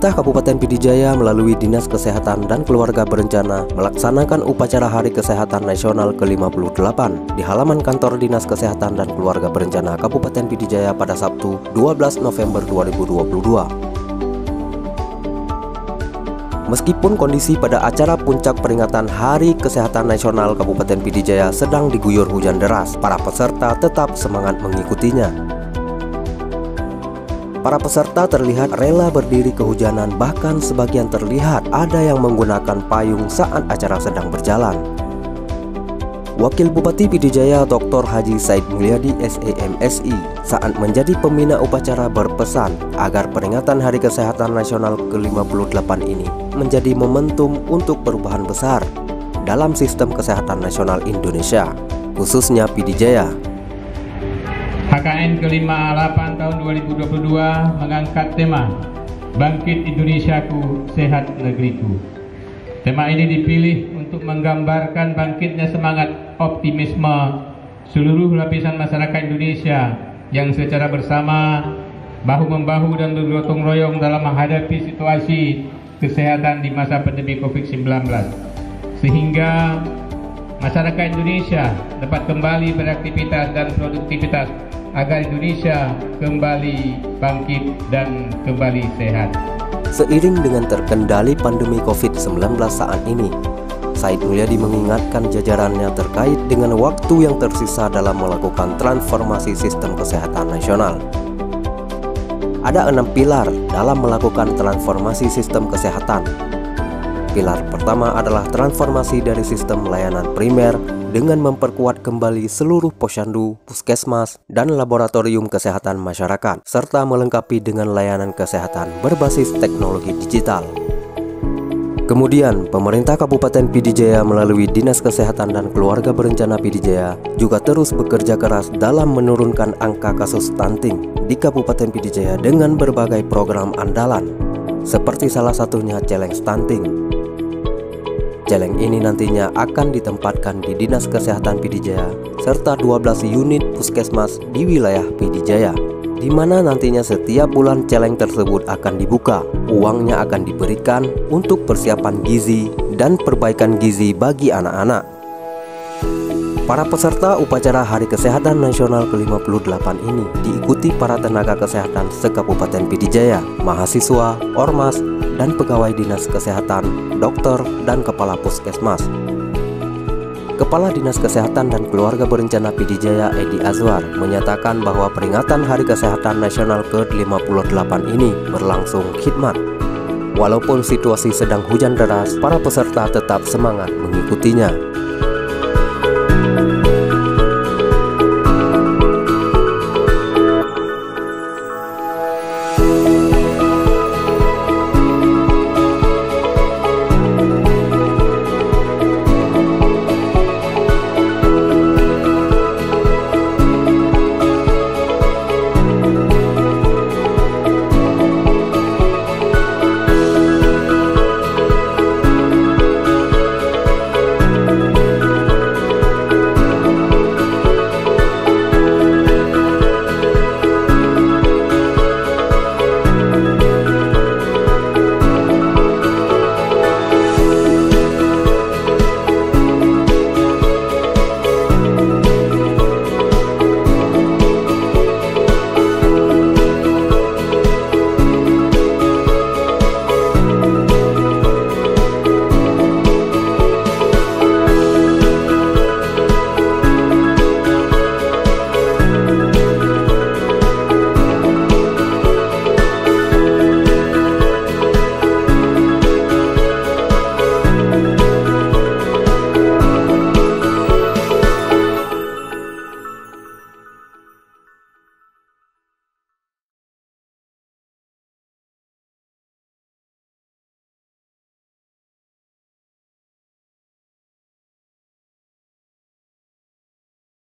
Pemerintah Kabupaten Pidijaya melalui Dinas Kesehatan dan Keluarga Berencana melaksanakan upacara Hari Kesehatan Nasional ke-58 di halaman kantor Dinas Kesehatan dan Keluarga Berencana Kabupaten Pidijaya pada Sabtu 12 November 2022. Meskipun kondisi pada acara puncak peringatan Hari Kesehatan Nasional Kabupaten Pidijaya sedang diguyur hujan deras, para peserta tetap semangat mengikutinya. Para peserta terlihat rela berdiri kehujanan, bahkan sebagian terlihat ada yang menggunakan payung saat acara sedang berjalan. Wakil Bupati Pidijaya Dr. Haji Said Mulyadi SEMSI saat menjadi pembina upacara berpesan agar peringatan Hari Kesehatan Nasional ke-58 ini menjadi momentum untuk perubahan besar dalam sistem kesehatan nasional Indonesia, khususnya Pidijaya. HKN ke-58 tahun 2022 mengangkat tema Bangkit Indonesiaku, Sehat Negeriku. Tema ini dipilih untuk menggambarkan bangkitnya semangat optimisme seluruh lapisan masyarakat Indonesia yang secara bersama, bahu-membahu dan bergotong royong dalam menghadapi situasi kesehatan di masa pandemi COVID-19, sehingga masyarakat Indonesia dapat kembali beraktivitas dan produktivitas agar Indonesia kembali bangkit dan kembali sehat. Seiring dengan terkendali pandemi COVID-19 saat ini, Said Mulyadi mengingatkan jajarannya terkait dengan waktu yang tersisa dalam melakukan transformasi sistem kesehatan nasional. Ada 6 pilar dalam melakukan transformasi sistem kesehatan. Pilar pertama adalah transformasi dari sistem layanan primer dengan memperkuat kembali seluruh posyandu, puskesmas, dan laboratorium kesehatan masyarakat, serta melengkapi dengan layanan kesehatan berbasis teknologi digital. Kemudian, pemerintah Kabupaten Pidijaya melalui Dinas Kesehatan dan Keluarga Berencana Pidijaya juga terus bekerja keras dalam menurunkan angka kasus stunting di Kabupaten Pidijaya dengan berbagai program andalan, seperti salah satunya Celeng Stunting. Celeng ini nantinya akan ditempatkan di Dinas Kesehatan Pidijaya serta 12 unit puskesmas di wilayah Pidijaya, di mana nantinya setiap bulan celeng tersebut akan dibuka. Uangnya akan diberikan untuk persiapan gizi dan perbaikan gizi bagi anak-anak. Para peserta upacara Hari Kesehatan Nasional ke-58 ini diikuti para tenaga kesehatan se-Kabupaten Pidijaya, mahasiswa, ormas, dan pegawai dinas kesehatan, dokter, dan kepala puskesmas. Kepala Dinas Kesehatan dan Keluarga Berencana Pidijaya Edi Azwar menyatakan bahwa peringatan Hari Kesehatan Nasional ke-58 ini berlangsung khidmat. Walaupun situasi sedang hujan deras, para peserta tetap semangat mengikutinya.